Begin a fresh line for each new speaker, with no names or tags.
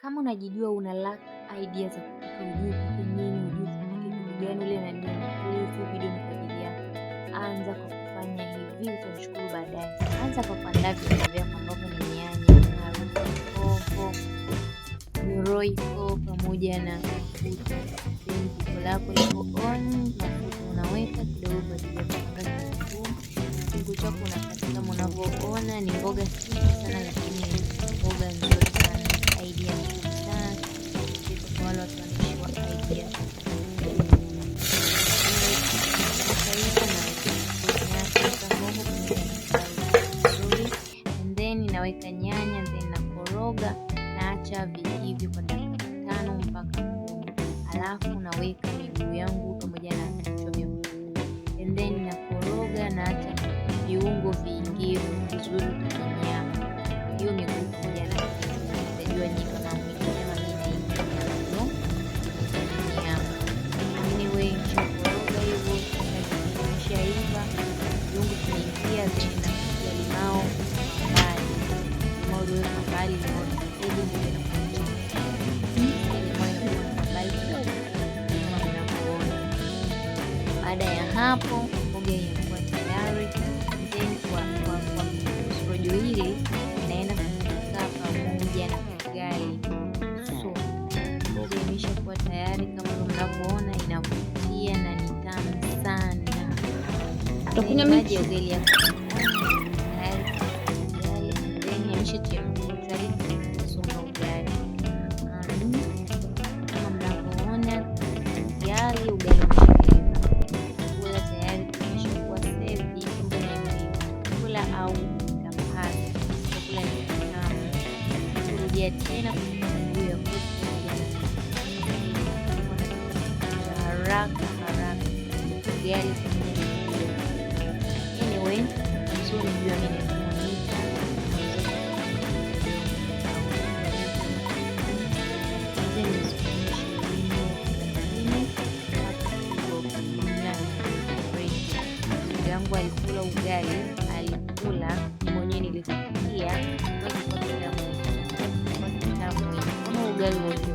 Kama unajijua una lack idea za kupika, hujui upike nini, hujui upike kitu gani, ule na nini, please video ni kwa ajili yako. Anza kwa kufanya hivi, utamshukuru baadaye. Anza kwa kuandaa vyakula vyako ambavyo ni nyanya, karoti, hoho, roiko pamoja na mafuta. Jiko lako liko on, mafuta unaweka kidogo kwa ajili ya kupika kitunguu. Kitunguu chako unakata kama unavyoona, ni mboga simple sana lakini mboga nzuri sana, idea nzuri sana kwa wale watu wanaishi idea. And then naweka nyanya, then nakoroga, naacha vihivi kwa dakika 5 mpaka 10. Alafu naweka miguu yangu pamoja na vichwa vya kuku. And then nakoroga, naacha viungo viingie vizuri kwenye nyama. Hiyo miguu pamoja na nitajua nyinyi kama nyama inaingia nyama. Anyway, nikoroga hivyo ikishaiva, viungo vinaingia, tena ya limao mbali. Limao liwe mbali, limao liwe baada ya hapo mboga inakuwa tayari. Then kwa rojo hili inaenda kukaa pamoja na ugali. So mboga imeshakuwa tayari kama mnavyoona, inavutia na ni tamu sana.
Utakunywa maji
ya ugali yako tayari. Then imeshachemka tayari kusonga ugali. Kama mnavyoona ugali au tapasi. Chakula ni tamu. Kurudia tena kufungulia haraka ugali. Anyway, nzuri jua mimi natumika yangu alikula ugali, alikula mwenyewe, nilifikia kama ugali wote